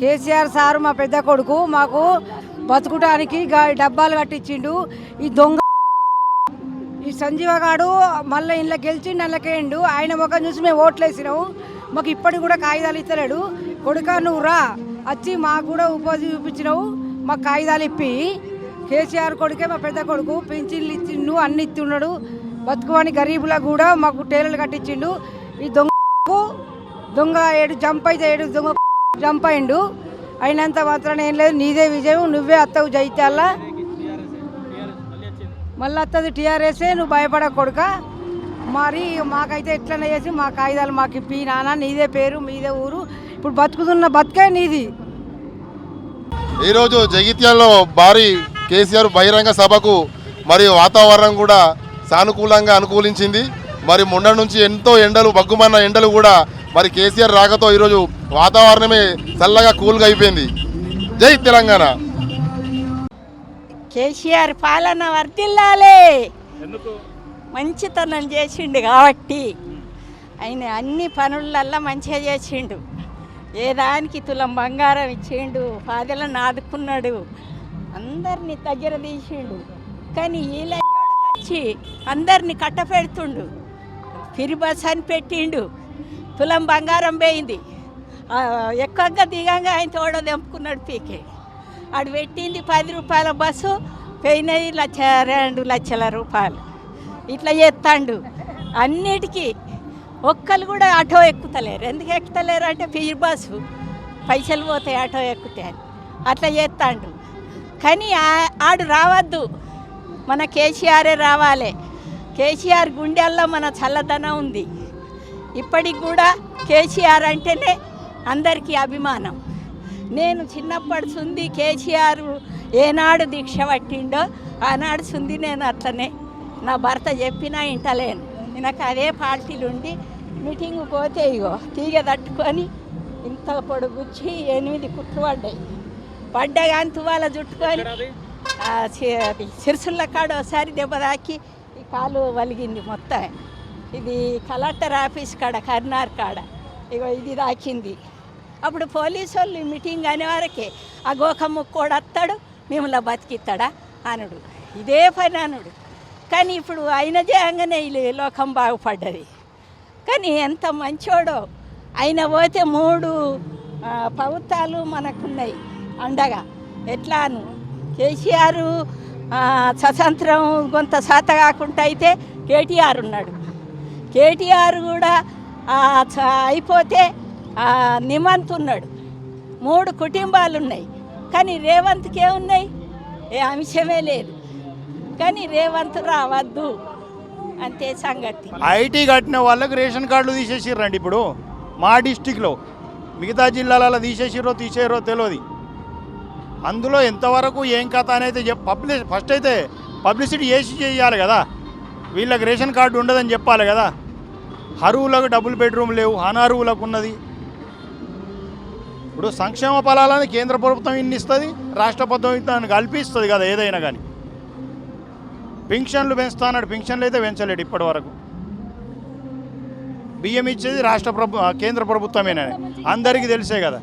KCR sir మా పెద్ద కొడుకు మాకు బతుకుటానికి డబ్బాలు కట్టించిండు. ఈ దొంగ ఈ సంజీవ గాడు మళ్ళీ ఇంట్లో గెలిచిండు, అందుకేండు ఆయన ముఖం చూసి మేము ఓట్లేసినాము. మాకు ఇప్పటికి కూడా కాగితాలు ఇస్తలేడు. కొడుకా నువ్వు రా వచ్చి మాకు కూడా ఉపాధి చూపించినావు, మాకు కాగితాలు ఇప్పి. కేసీఆర్ కొడుకే మా పెద్ద కొడుకు పింఛన్లు ఇచ్చిండు, అన్ని ఇస్తున్నాడు. బతుకుని గరీబులకు కూడా మాకు టేలర్లు కట్టించిండు. ఈ దొంగ ఏడు జంప్ అయితే ఏడు దొంగ జంప్ అయిండు. అయినంత మాత్రాన ఏం లేదు, నీదే విజయం, నువ్వే అత్తవు జైత్యాల, మళ్ళీ వస్తుంది టీఆర్ఎస్ఏ, నువ్వు భయపడ కొడుక. మరి మాకైతే ఎట్లనే చేసి మా కాగితాలు మాకు ఇప్పి నాన్న, నీదే పేరు మీదే ఊరు, ఇప్పుడు బతుకుతున్న బతుకే నీది. ఈరోజు జగిత్యాలలో భారీ కేసీఆర్ బహిరంగ సభకు మరి వాతావరణం కూడా సానుకూలంగా అనుకూలించింది. మరి మొన్న నుంచి ఎంతో ఎండలు బగ్గుమన్న ఎండలు కూడా మరి కేసీఆర్ రాకతో ఈరోజు వాతావరణమే చల్లగా కూల్గా అయిపోయింది. జై తెలంగాణ. కేసీఆర్ పాలన వర్తిల్లాలే, మంచితనం చేసిండు కాబట్టి ఆయన అన్ని పనులల్లో మంచిగా చేసిండు. ఏ దానికి తులం బంగారం ఇచ్చిండు, పాదలను ఆదుకున్నాడు, అందరినీ దగ్గర తీసిండు. కానీ ఇలా వచ్చి అందరినీ కట్టపెడుతుండు. ఫిరి బస్ అని పెట్టిండు, తులం బంగారం పోయింది. ఎక్కువగా దిగంగా ఆయన తోడ తెంపుకున్నాడు పీకే. ఆడు పెట్టింది 10 రూపాయల బస్సు, పోయినది 2 లక్షల రూపాయలు. ఇట్లా చేస్తాడు అన్నిటికీ. ఒక్కరు కూడా ఆటో ఎక్కుతలేరు. ఎందుకు ఎక్కుతలేరు అంటే ఫిరి బస్సు పైసలు పోతాయి ఆటో ఎక్కుతే అని అట్లా చేస్తాడు. కానీ ఆడు రావద్దు, మన కేసీఆరే రావాలి. కేసీఆర్ గుండెల్లో మన చల్లదనం ఉంది. ఇప్పటికి కూడా కేసీఆర్ అంటేనే అందరికీ అభిమానం. నేను చిన్నప్పటి సుంది కేసీఆర్ ఏనాడు దీక్ష పట్టిండో ఆనాడు సుంది నేను అట్లనే. నా భర్త చెప్పినా ఇంటలేను. నాకు అదే పార్టీలు ఉండి మీటింగ్ పోతే ఇగో తీగ తట్టుకొని ఇంత పొడుగుచ్చి 8 కుట్లు పడ్డాయి కానీ తువాల చుట్టుకొని సిరుసుల కాడ ఒకసారి దెబ్బ తాకి ఈ కాలు వలిగింది మొత్తం. ఇది కలెక్టర్ ఆఫీస్ కాడ కర్నార్ కాడ ఇగో ఇది తాకింది. అప్పుడు పోలీసు వాళ్ళు మీటింగ్ అనే వరకే ఆ గోక ముక్కోడు వస్తాడు, మిమ్మల్ని బతికిస్తాడా అనుడు, ఇదే పని అనుడు. కానీ ఇప్పుడు ఆయన చేయంగానే లోకం బాగుపడ్డది. కానీ ఎంత మంచోడో ఆయన పోతే 3 ప్రభుత్వాలు మనకున్నాయి అండగా. ఎట్లాను కేసీఆర్ స్వతంత్రం కొంత శాత కాకుండా అయితే కేటీఆర్ ఉన్నాడు. కేటీఆర్ కూడా అయిపోతే నిమంత్ ఉన్నాడు. 3 కుటుంబాలు ఉన్నాయి. కానీ రేవంత్కి ఏమున్నాయి? ఏ అంశమే లేదు. కానీ రేవంత్ రావద్దు అంతే సంగతి. ఐటీ కట్టిన వాళ్ళకి రేషన్ కార్డులు తీసేసిర్రండి. ఇప్పుడు మా డిస్టిక్లో, మిగతా జిల్లాలలో తీసేసిరో తెలియదు. అందులో ఎంతవరకు ఏం కథ అనేది ఫస్ట్ అయితే పబ్లిసిటీ చేయాలి కదా. వీళ్ళకి రేషన్ కార్డు ఉండదని చెప్పాలి కదా. అర్హులకు డబుల్ బెడ్రూమ్ లేవు, అనర్హులకు ఉన్నది. ఇప్పుడు సంక్షేమ ఫలాలను కేంద్ర ప్రభుత్వం ఇన్ని ఇస్తుంది, రాష్ట్ర ప్రభుత్వం కల్పిస్తుంది కదా ఏదైనా కానీ. పింఛన్లు పెంచుతున్నాడు, పింఛన్లు అయితే పెంచలేడు ఇప్పటి వరకు. బియ్యం ఇచ్చేది కేంద్ర ప్రభుత్వమేనని అందరికీ తెలిసే కదా.